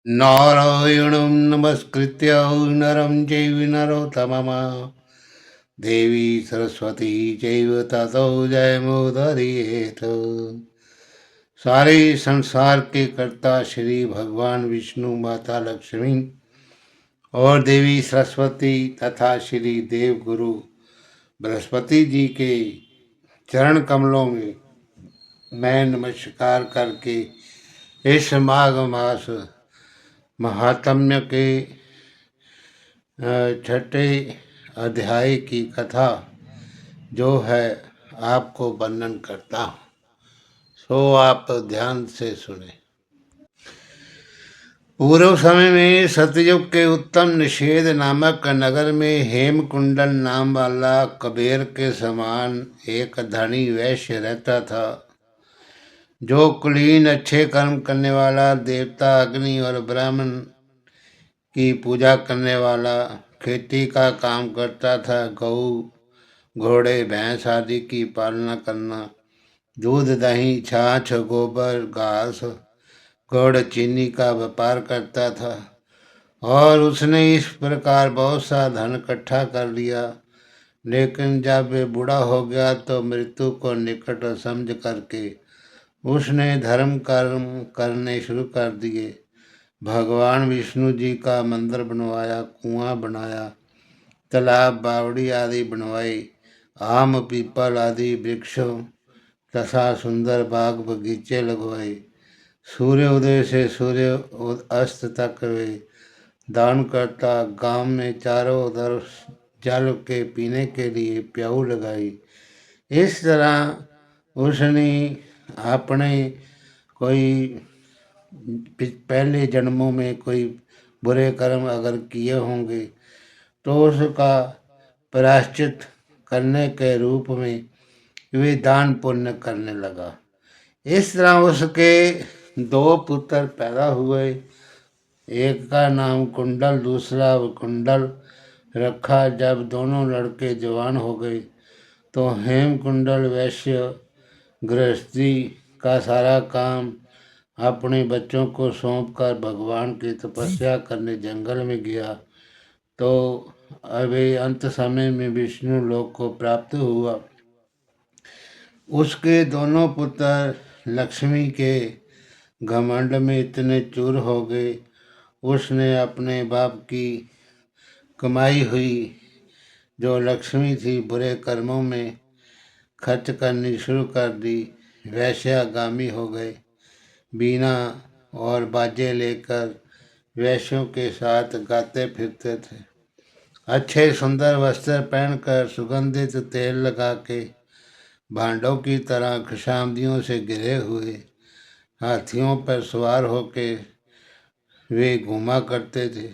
नारायणं नमस्कृत्य नरं चैव नरोत्तमं देवी सरस्वती चैव ततो जयमुदीरयेत्। सारे संसार के कर्ता श्री भगवान विष्णु, माता लक्ष्मी और देवी सरस्वती तथा श्री देव गुरु बृहस्पति जी के चरण कमलों में मैं नमस्कार करके इस माघ मास महात्म्य के छठे अध्याय की कथा जो है आपको वर्णन करता हूँ, सो आप ध्यान से सुने। पूर्व समय में सतयुग के उत्तम निषेध नामक नगर में हेमकुंडल नाम वाला कबीर के समान एक धनी वैश्य रहता था, जो कुलीन अच्छे कर्म करने वाला, देवता अग्नि और ब्राह्मण की पूजा करने वाला, खेती का काम करता था, गऊ घोड़े भैंस आदि की पालना करना, दूध दही छाछ गोबर घास गुड़ चीनी का व्यापार करता था। और उसने इस प्रकार बहुत सा धन इकट्ठा कर लिया, लेकिन जब वे बूढ़ा हो गया तो मृत्यु को निकट समझ करके उसने धर्म कर्म करने शुरू कर दिए। भगवान विष्णु जी का मंदिर बनवाया, कुआं बनाया, तालाब बावड़ी आदि बनवाई, आम पीपल आदि वृक्षों तथा सुंदर बाग बगीचे लगवाए। सूर्य उदय से सूर्य अस्त तक वे दान करता। गांव में चारों ओर जल के पीने के लिए प्याऊ लगाई। इस तरह उसने अपने कोई पहले जन्मों में कोई बुरे कर्म अगर किए होंगे तो उसका प्रायश्चित करने के रूप में वे दान पुण्य करने लगा। इस तरह उसके दो पुत्र पैदा हुए, एक का नाम कुंडल दूसरा कुंडल रखा। जब दोनों लड़के जवान हो गए तो हेम कुंडल वैश्य गृहस्थी का सारा काम अपने बच्चों को सौंपकर भगवान की तपस्या करने जंगल में गया। तो अभी अंत समय में विष्णु लोक को प्राप्त हुआ। उसके दोनों पुत्र लक्ष्मी के घमंड में इतने चूर हो गए, उसने अपने बाप की कमाई हुई जो लक्ष्मी थी बुरे कर्मों में खर्च करनी शुरू कर दी। वैश्यागामी हो गए, बीना और बाजे लेकर वैश्यों के साथ गाते फिरते थे। अच्छे सुंदर वस्त्र पहनकर सुगंधित तेल लगा के भांडों की तरह खुशामदियों से घिरे हुए हाथियों पर सवार होके वे घूमा करते थे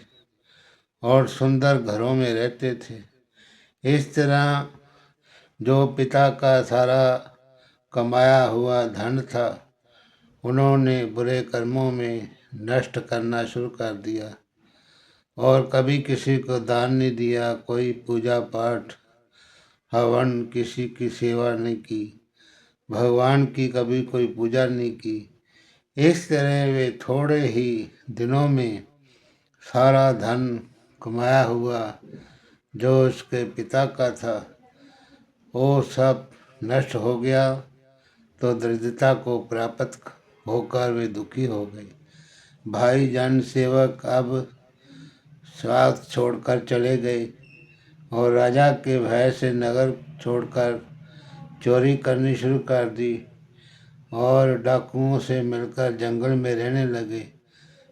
और सुंदर घरों में रहते थे। इस तरह जो पिता का सारा कमाया हुआ धन था उन्होंने बुरे कर्मों में नष्ट करना शुरू कर दिया और कभी किसी को दान नहीं दिया, कोई पूजा पाठ हवन किसी की सेवा नहीं की, भगवान की कभी कोई पूजा नहीं की। इस तरह वे थोड़े ही दिनों में सारा धन कमाया हुआ जो उसके पिता का था वो सब नष्ट हो गया। तो दरिद्रता को प्राप्त होकर वे दुखी हो गए। भाई जन सेवक अब साथ छोड़कर चले गए और राजा के भय से नगर छोड़कर चोरी करनी शुरू कर दी और डाकुओं से मिलकर जंगल में रहने लगे।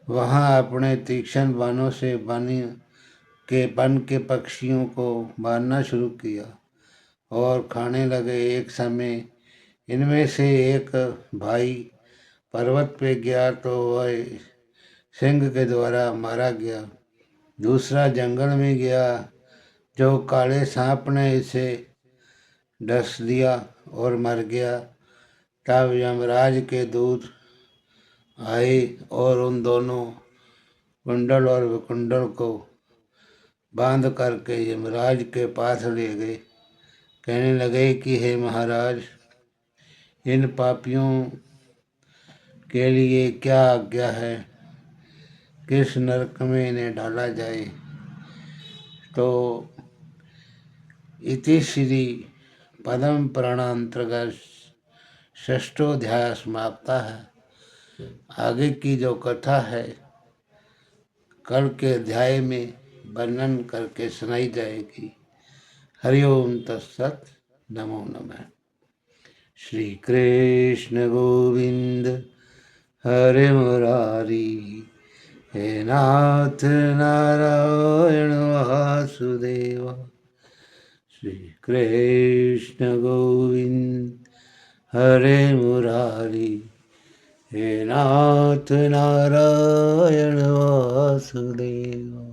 वहाँ अपने तीक्ष्ण बाणों से वन के पक्षियों को मारना शुरू किया और खाने लगे। एक समय इनमें से एक भाई पर्वत पे गया तो वह सिंह के द्वारा मारा गया। दूसरा जंगल में गया, जो काले सांप ने इसे डस दिया और मर गया। तब यमराज के दूत आए और उन दोनों कुंडल और विकुंडल को बांध करके यमराज के पास ले गए। कहने लगे कि हे महाराज, इन पापियों के लिए क्या आज्ञा है किस नरक में इन्हें डाला जाए। तो इति श्री पद्म पुराणांतर्गत षष्ठोध्याय समाप्ता है। आगे की जो कथा है कल के अध्याय में वर्णन करके सुनाई जाएगी। हरिओम तत्सत। नमो नमः। श्री कृष्ण गोविंद हरे मुरारी, हे नाथ नारायण वासुदेव। श्री कृष्ण गोविंद हरे मुरारी, हे नाथ नारायण वासुदेव।